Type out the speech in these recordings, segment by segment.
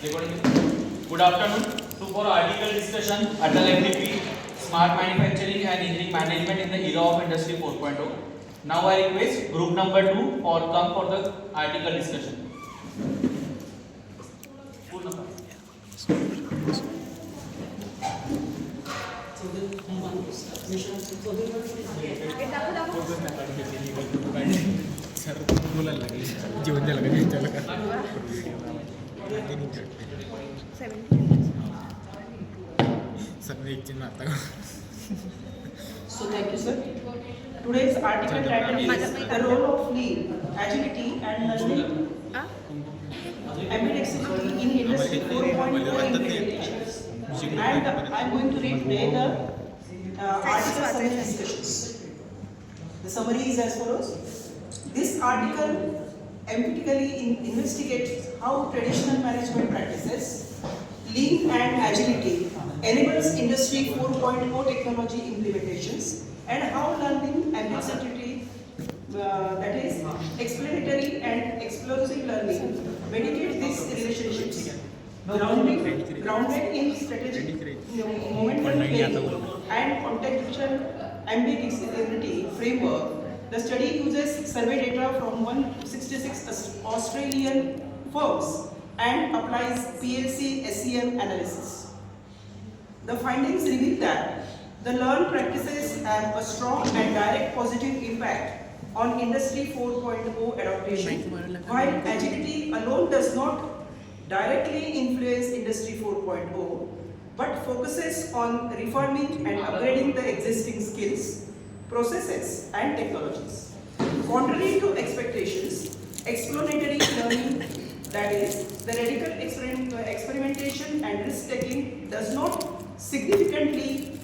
Good afternoon. So for article discussion, Atal MDP, Smart Manufacturing and Engineering Management in the Era of Industry 4.0. Now I request group number 2 for come for the article discussion. Full number. Sir बोलायला लागले जेवण झालं का नाही झालं का sir एक चिन्ह आता So thank you, sir. Today's article title is the role of lean, agility and learning ambidextrity in industry 4.0 implementations. And I'm going to read today the article summary discussions. The summary is as follows. This article emphatically investigates how traditional management practices, lean and agility enables Industry 4.0 technology implementations and how learning ambidextrity, that is explanatory and explosive learning, mediate these relationships. Grounded in strategic momentum theory and contextual ambidextrity framework, the study uses survey data from 166 Australian firms and applies PLC SEM analysis. The findings reveal that the learned practices have a strong and direct positive impact on Industry 4.0 adaptation, while agility alone does not directly influence Industry 4.0, but focuses on reforming and upgrading the existing skills, processes and technologies. Contrary to expectations, explanatory learning, that is, the radical experimentation and risk-taking does not significantly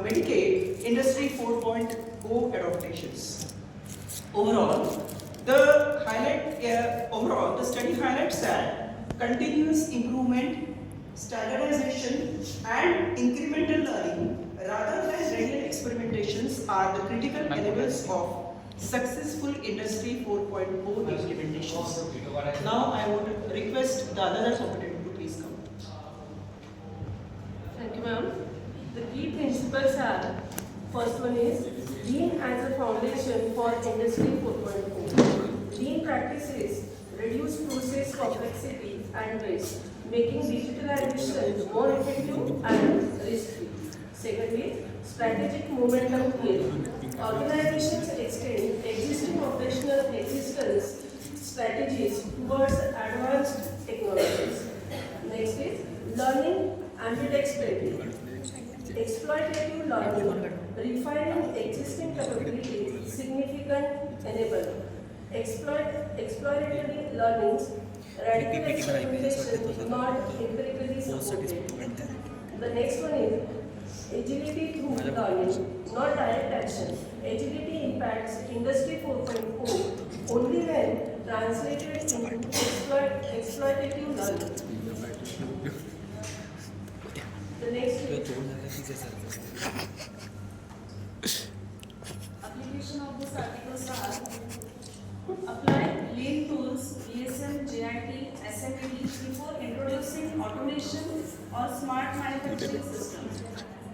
mitigate Industry 4.0 adaptations. Overall, the study highlights that continuous improvement, standardization, and incremental learning, rather than regular experimentations, are the critical enablers of successful Industry 4.0 implementations. Now, I would request the other competent to please come. Thank you, ma'am. The key principles are, first one is lean as a foundation for Industry 4.0. Lean practices reduce process complexity and waste, making digitalization more effective and risk-free. Second is strategic momentum theory. Organizations extend existing operational existence strategies towards advanced technologies. Next is learning ambidextrity. Exploitative learning, refining existing capabilities, significant enabler. Exploratory learnings, radical experimentation, not empirically supported. The next one is agility through learning, not direct action. Agility impacts Industry 4.0 only when translated into exploitative learning. The next is application of this articles are apply lean tools, ESM, JIT, SMED before introducing automation or smart manufacturing systems.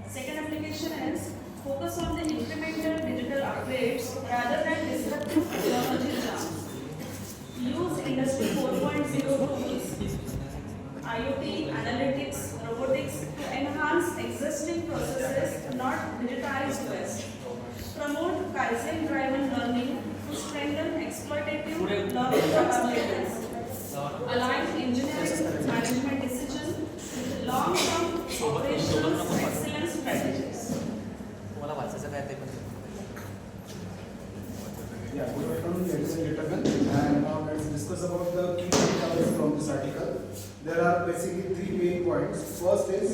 Second application is focus on the incremental digital upgrades rather than disruptive technology jumps. Use Industry 4.0 tools, IoT, analytics, robotics to enhance existing processes, not digitize waste. Promote Kaizen-driven learning to strengthen exploitative learning capabilities. Align engineering management decisions with long-term operational excellence strategies. Yeah, good afternoon, ladies and gentlemen. And now let's discuss about the key takeaways from this article. There are basically three main points. First is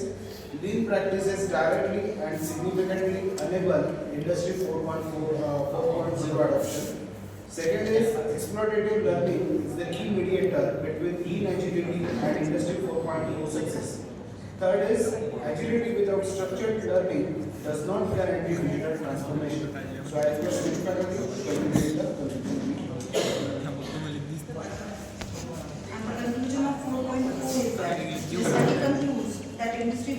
lean practices directly and significantly enable Industry 4.0 adoption. Second is exploitative learning is the key mediator between lean agility and Industry 4.0 success. Third is agility without structured learning does not guarantee digital transformation. So I request the faculty to continue the conclusion. And the conclusion of 4.0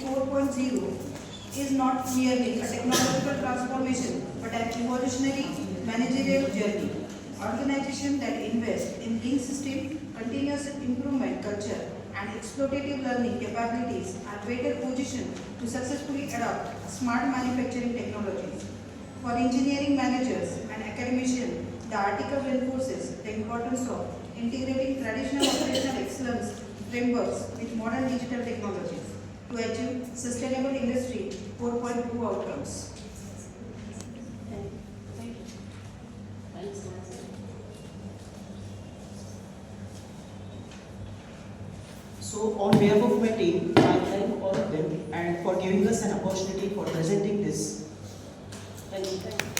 4.0 is not merely a technological transformation but an evolutionary managerial journey. Organizations that invest in lean system, continuous improvement culture, and exploitative learning capabilities are better positioned to successfully adopt smart manufacturing technologies. For engineering managers and academicians, the article reinforces the importance of integrating traditional operational excellence frameworks with modern digital technologies to achieve sustainable industry 4.2 outcomes. So on behalf of my team, I thank all of them and for giving us an opportunity for presenting this. Thank you.